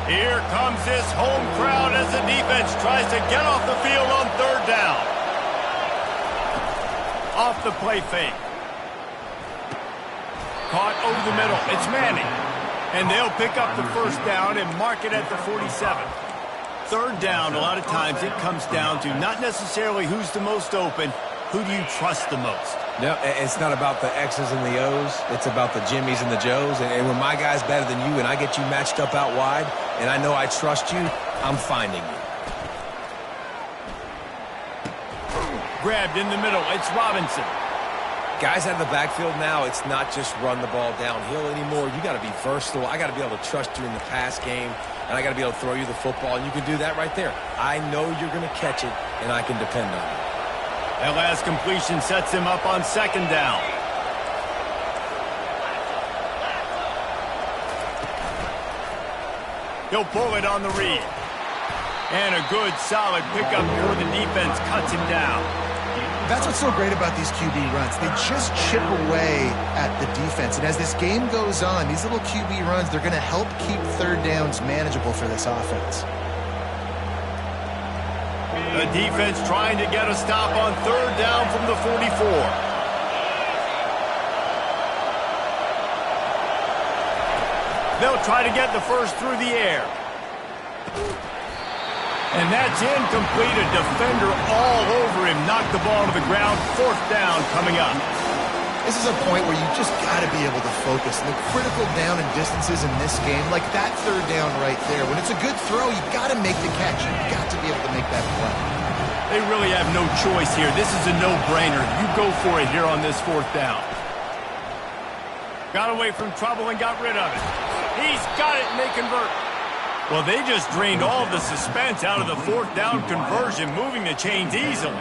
Here comes this home crowd as the defense tries to get off the field on third down. Off the play fake. Caught over the middle. It's Manning. And they'll pick up the first down and mark it at the 47. Third down, a lot of times it comes down to not necessarily who's the most open, who do you trust the most? No, it's not about the X's and the O's. It's about the Jimmies and the Joes. And when my guy's better than you and I get you matched up out wide, and I know I trust you, I'm finding you. Grabbed in the middle. It's Robinson. Guys out of the backfield now, it's not just run the ball downhill anymore. You got to be versatile. I got to be able to trust you in the pass game, and I got to be able to throw you the football, and you can do that right there. I know you're going to catch it, and I can depend on it. That last completion sets him up on second down. He'll pull it on the read. And a good, solid pickup before the defense cuts him down. That's what's so great about these QB runs. They just chip away at the defense. And as this game goes on, these little QB runs, they're going to help keep third downs manageable for this offense. The defense trying to get a stop on third down from the 44. They'll try to get the first through the air. And that's incomplete. A defender all over him. Knocked the ball to the ground. Fourth down coming up. This is a point where you just got to be able to focus. The critical down and distances in this game, like that third down right there, when it's a good throw, you got to make the catch. You've got to be able to make that play. They really have no choice here. This is a no-brainer. You go for it here on this fourth down. Got away from trouble and got rid of it. He's got it, and they convert. Well, they just drained all of the suspense out of the fourth down conversion, moving the chains easily.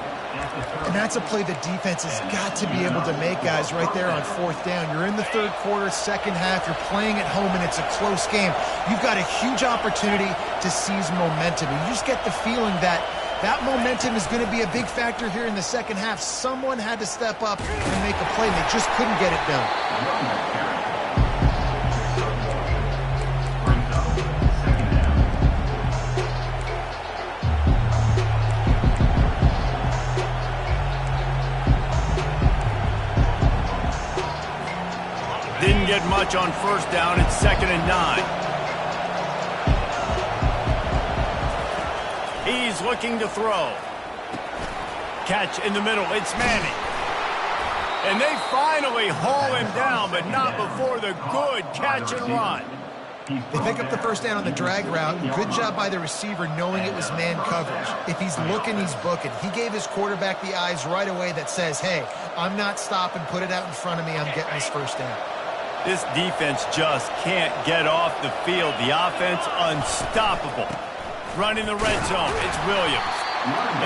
And that's a play the defense has got to be able to make, guys, right there on fourth down. You're in the third quarter, second half. You're playing at home, and it's a close game. You've got a huge opportunity to seize momentum. And you just get the feeling that that momentum is going to be a big factor here in the second half. Someone had to step up and make a play, and they just couldn't get it done. Didn't get much on first down. It's 2nd and 9. He's looking to throw. Catch in the middle. It's Manning. And they finally haul him down, but not before the good catch and run. They pick up the first down on the drag route. Good job by the receiver knowing it was man coverage. If he's looking, he's booking. He gave his quarterback the eyes right away that says, hey, I'm not stopping. Put it out in front of me. I'm getting this first down. This defense just can't get off the field. The offense unstoppable. Running the red zone, it's Williams.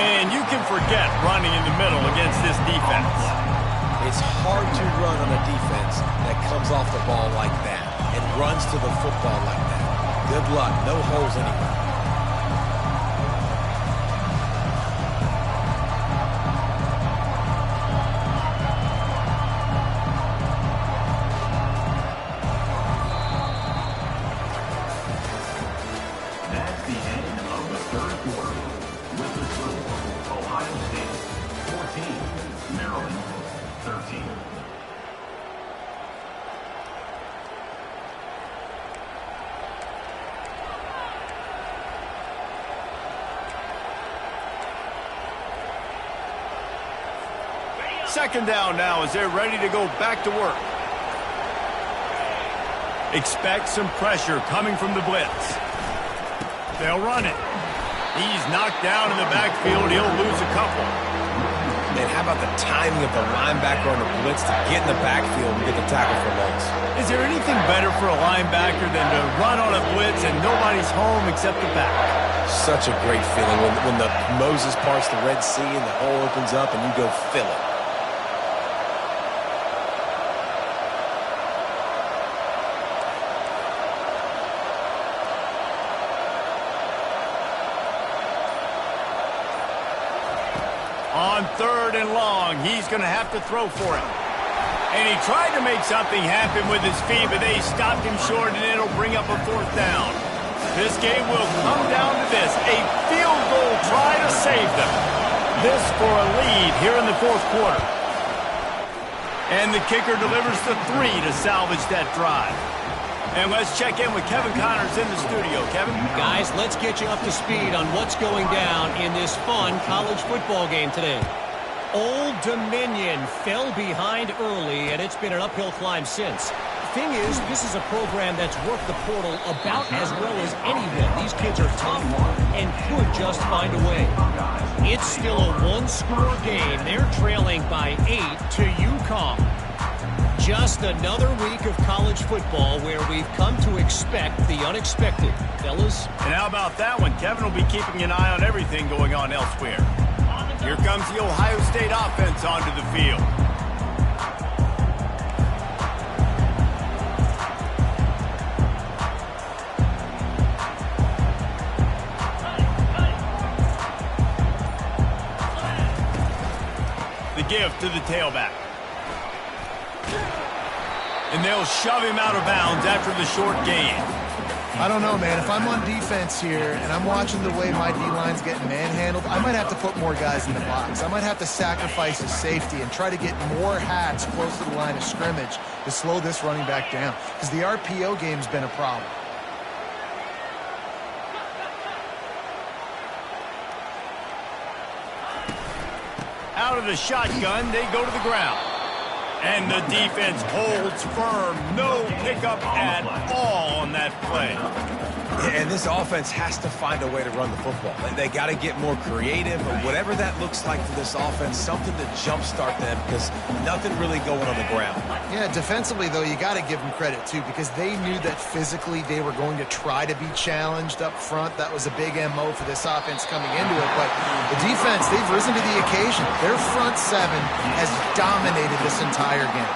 And you can forget running in the middle against this defense. It's hard to run on a defense that comes off the ball like that and runs to the football like that. Good luck. No holes anywhere. That's the end of the third quarter. With the score, Ohio State 14, Maryland 13. Second down now as they're ready to go back to work. Expect some pressure coming from the blitz. They'll run it. He's knocked down in the backfield. He'll lose a couple. And how about the timing of the linebacker on the blitz to get in the backfield and get the tackle for loss? Is there anything better for a linebacker than to run on a blitz and nobody's home except the back? Such a great feeling when the Moses parts the Red Sea and the hole opens up and you go fill it. On third and long, he's going to have to throw for it. And he tried to make something happen with his feet, but they stopped him short, and it'll bring up a fourth down. This game will come down to this, a field goal try to save them. This for a lead here in the fourth quarter. And the kicker delivers the 3 to salvage that drive. And let's check in with Kevin Connors in the studio. Kevin? Guys, let's get you up to speed on what's going down in this fun college football game today. Old Dominion fell behind early, and it's been an uphill climb since. Thing is, this is a program that's worked the portal about as well as anyone. These kids are tough and could just find a way. It's still a one-score game. They're trailing by 8 to UConn. Just another week of college football where we've come to expect the unexpected. Fellas? And how about that one? Kevin will be keeping an eye on everything going on elsewhere. Here comes the Ohio State offense onto the field. The give to the tailback. And they'll shove him out of bounds after the short gain. I don't know, man. If I'm on defense here and I'm watching the way my D-line's getting manhandled, I might have to put more guys in the box. I might have to sacrifice his safety and try to get more hats close to the line of scrimmage to slow this running back down, because the RPO game's been a problem. Out of the shotgun, they go to the ground. And the defense holds firm. No pickup at all on that play. Yeah, and this offense has to find a way to run the football. They got to get more creative, or whatever that looks like for this offense, something to jumpstart them, because nothing really going on the ground. Yeah, defensively, though, you got to give them credit, too, because they knew that physically they were going to try to be challenged up front. That was a big MO for this offense coming into it. But the defense, they've risen to the occasion. Their front seven has dominated this entire game.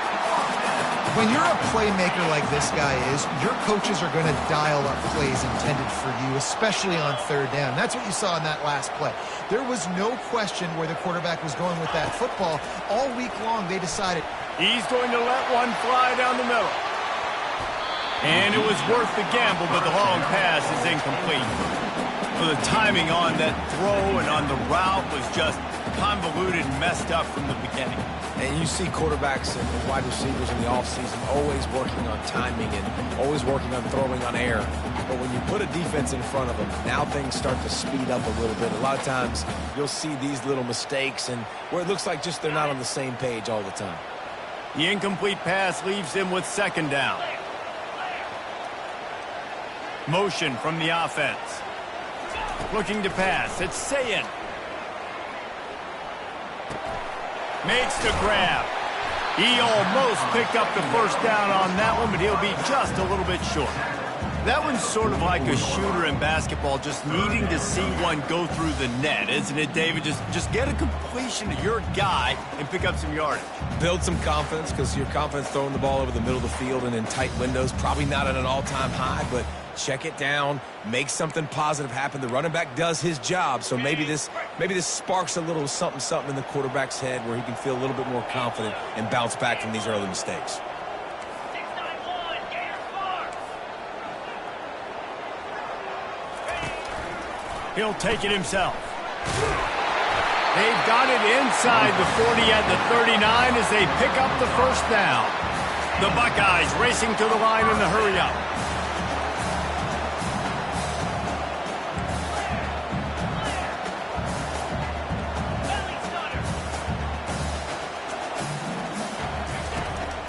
When you're a playmaker like this guy is, your coaches are going to dial up plays intended for you, especially on third down. That's what you saw in that last play. There was no question where the quarterback was going with that football. All week long, they decided. He's going to let one fly down the middle. And it was worth the gamble, but the long pass is incomplete. Well, the timing on that throw and on the route was just convoluted and messed up from the beginning. And you see quarterbacks and wide receivers in the offseason always working on timing and always working on throwing on air. But when you put a defense in front of them, now things start to speed up a little bit. A lot of times you'll see these little mistakes and where it looks like just they're not on the same page all the time. The incomplete pass leaves him with second down. Motion from the offense. Looking to pass. It's Sayin. Makes the grab. He almost picked up the first down on that one, but he'll be just a little bit short. That one's sort of like a shooter in basketball, just needing to see one go through the net, isn't it, David? Just get a completion to your guy and pick up some yardage. Build some confidence, because your confidence throwing the ball over the middle of the field and in tight windows, probably not at an all-time high, but check it down, make something positive happen. The running back does his job, so maybe this sparks a little something in the quarterback's head where he can feel a little bit more confident and bounce back from these early mistakes. He'll take it himself. They've got it inside the 40 at the 39 as they pick up the first down. The Buckeyes racing to the line in the hurry-up.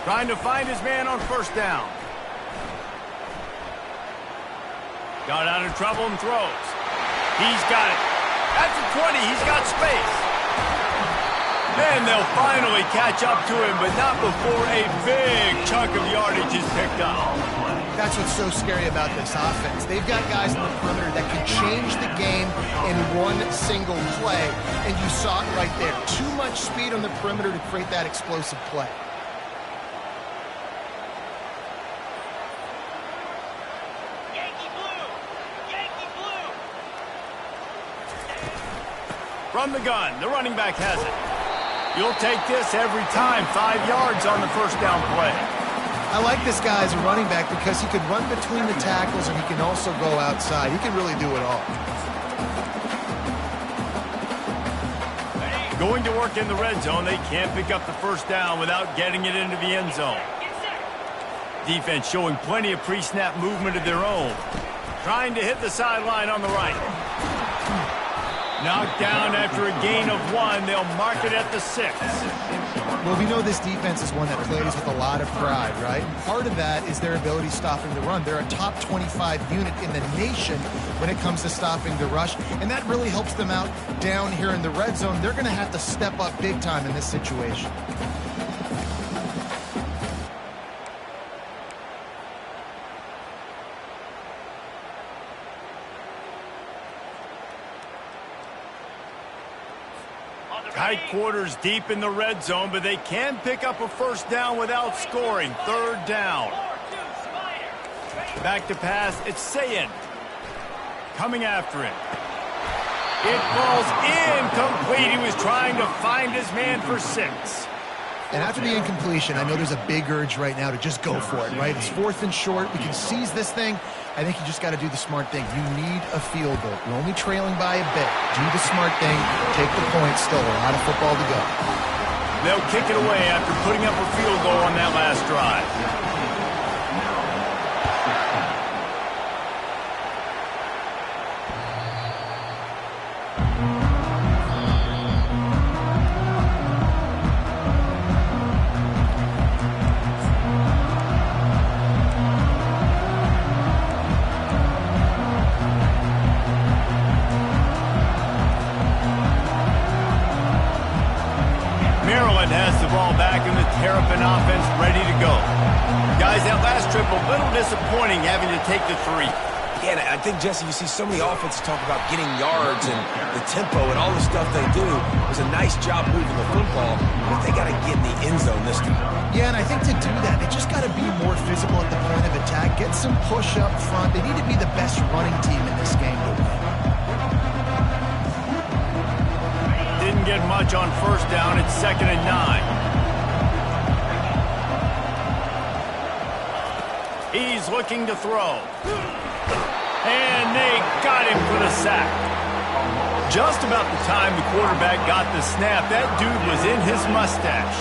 Trying to find his man on first down. Got out of trouble and throws. He's got it. At the 20, he's got space. And they'll finally catch up to him, but not before a big chunk of yardage is picked up. That's what's so scary about this offense. They've got guys in the perimeter that can change the game in one single play. And you saw it right there. Too much speed on the perimeter to create that explosive play. From the gun, the running back has it. You'll take this every time. 5 yards on the first down play. I like this guy as a running back because he can run between the tackles and he can also go outside. He can really do it all. Going to work in the red zone. They can't pick up the first down without getting it into the end zone. Defense showing plenty of pre-snap movement of their own. Trying to hit the sideline on the right. Knocked down after a gain of 1. They'll mark it at the 6. Well, we know this defense is one that plays with a lot of pride, right? Part of that is their ability stopping the run. They're a top 25 unit in the nation when it comes to stopping the rush, and that really helps them out down here in the red zone. They're going to have to step up big time in this situation. Tight quarters deep in the red zone, but they can pick up a first down without scoring. Third down. Back to pass. It's Sayin. Coming after it. It falls incomplete. He was trying to find his man for 6. And after the incompletion, I know there's a big urge right now to just go for it, right? It's 4th and short. We can seize this thing. I think you just got to do the smart thing. You need a field goal. You're only trailing by a bit. Do the smart thing. Take the point. Still a lot of football to go. They'll kick it away after putting up a field goal on that last drive. Terrapin offense ready to go. Guys, that last trip a little disappointing having to take the 3. Yeah, and I think, Jesse, you see so many offenses talk about getting yards and the tempo and all the stuff they do. It was a nice job moving the football, but they got to get in the end zone this time. Yeah, and I think to do that, they just got to be more physical at the point of attack, get some push up front. They need to be the best running team in this game to win. Didn't get much on first down. It's 2nd and 9. He's looking to throw. And they got him for the sack. Just about the time the quarterback got the snap, that dude was in his mustache.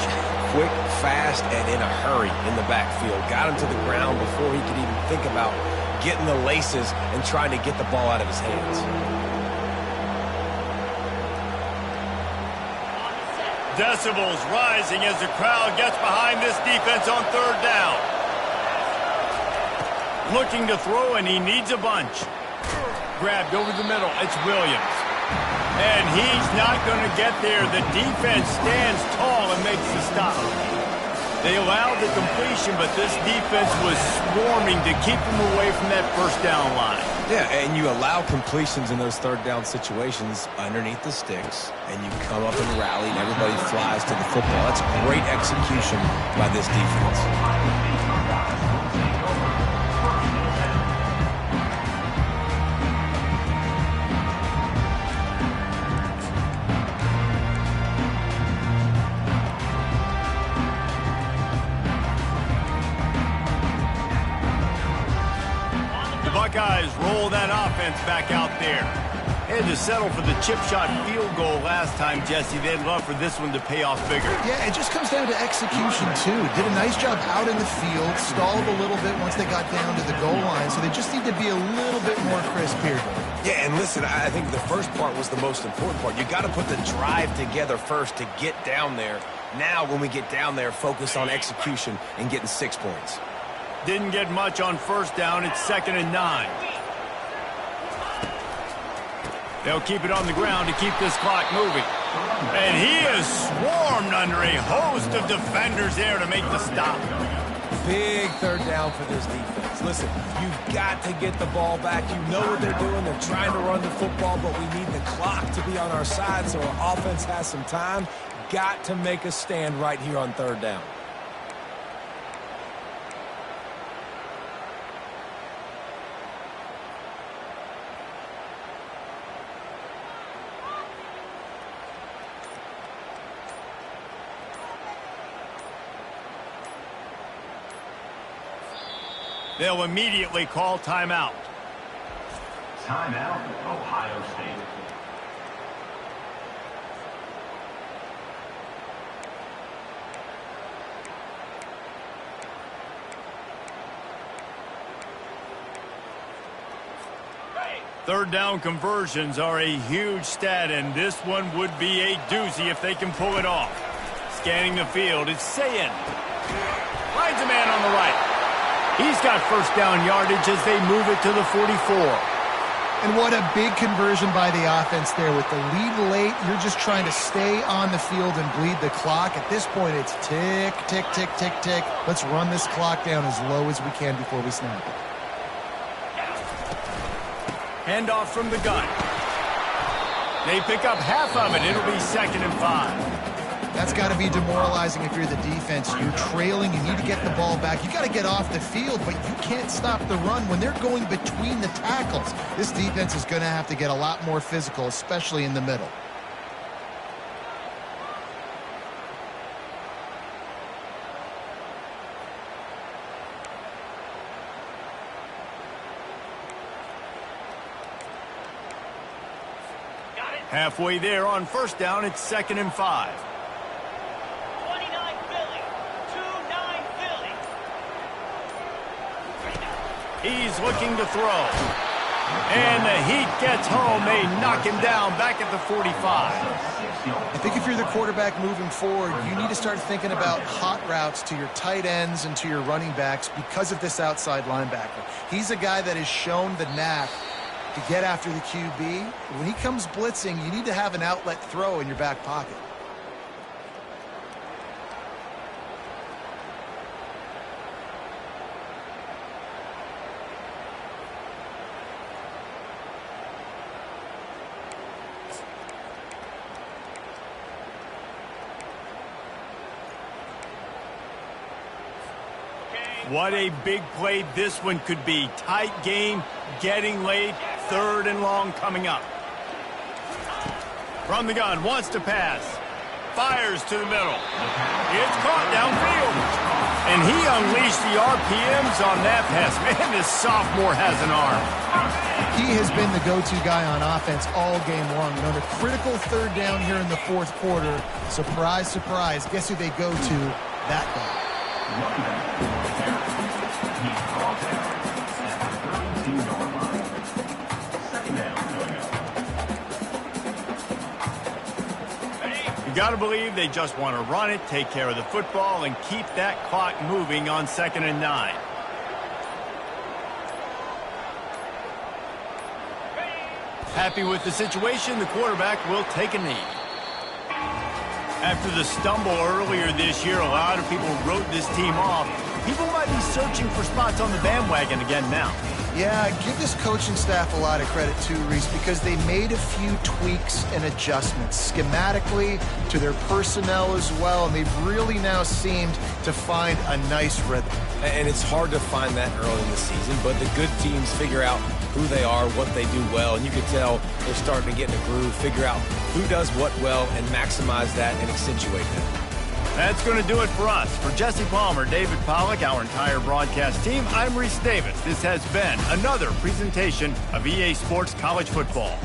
Quick, fast, and in a hurry in the backfield. Got him to the ground before he could even think about getting the laces and trying to get the ball out of his hands. Decibels rising as the crowd gets behind this defense on third down. Looking to throw, and he needs a bunch. Grabbed over the middle. It's Williams. And he's not going to get there. The defense stands tall and makes the stop. They allowed the completion, but this defense was swarming to keep them away from that first down line. Yeah, and you allow completions in those third down situations underneath the sticks, and you come up and rally, and everybody flies to the football. That's great execution by this defense. Buckeyes roll that offense back out there. They had to settle for the chip shot field goal last time, Jesse. They'd love for this one to pay off bigger. Yeah, it just comes down to execution, too. Did a nice job out in the field, stalled a little bit once they got down to the goal line, so they just need to be a little bit more crisp here. Yeah, and listen, I think the first part was the most important part. You got to put the drive together first to get down there. Now, when we get down there, focus on execution and getting 6 points. Didn't get much on first down. It's 2nd and 9. They'll keep it on the ground to keep this clock moving. And he is swarmed under a host of defenders there to make the stop. Big third down for this defense. Listen, you've got to get the ball back. You know what they're doing. They're trying to run the football, but we need the clock to be on our side so our offense has some time. Got to make a stand right here on third down. They'll immediately call timeout. Timeout, Ohio State. Third down conversions are a huge stat, and this one would be a doozy if they can pull it off. Scanning the field, it's Sayin. Finds a man on the right. He's got first down yardage as they move it to the 44. And what a big conversion by the offense there. With the lead late, you're just trying to stay on the field and bleed the clock. At this point, it's tick, tick, tick, tick, tick. Let's run this clock down as low as we can before we snap it. Handoff from the gun. They pick up half of it. It'll be 2nd and 5. That's got to be demoralizing if you're the defense. You're trailing. You need to get the ball back. You got to get off the field, but you can't stop the run when they're going between the tackles. This defense is going to have to get a lot more physical, especially in the middle. Halfway there on first down, it's 2nd and 5. 29 Philly. 2-9 Philly. He's looking to throw. And the heat gets home. They knock him down back at the 45. I think if you're the quarterback moving forward, you need to start thinking about hot routes to your tight ends and to your running backs because of this outside linebacker. He's a guy that has shown the knack to get after the QB. When he comes blitzing, you need to have an outlet throw in your back pocket. What a big play this one could be. Tight game, getting late, 3rd and long coming up. From the gun, wants to pass. Fires to the middle. It's caught downfield. And he unleashed the RPMs on that pass. Man, this sophomore has an arm. He has been the go-to guy on offense all game long. And on a critical 3rd down here in the 4th quarter, surprise, surprise, guess who they go to? That guy. You got to believe they just want to run it, take care of the football, and keep that clock moving on 2nd and 9. Happy with the situation, the quarterback will take a knee. After the stumble earlier this year, a lot of people wrote this team off. People might be searching for spots on the bandwagon again now. Yeah, give this coaching staff a lot of credit too, Reese, because they made a few tweaks and adjustments schematically to their personnel as well, and they've really now seemed to find a nice rhythm. And it's hard to find that early in the season, but the good teams figure out who they are, what they do well, and you can tell they're starting to get in a groove, figure out who does what well, and maximize that and accentuate that. That's going to do it for us. For Jesse Palmer, David Pollack, our entire broadcast team, I'm Reese Davis. This has been another presentation of EA Sports College Football.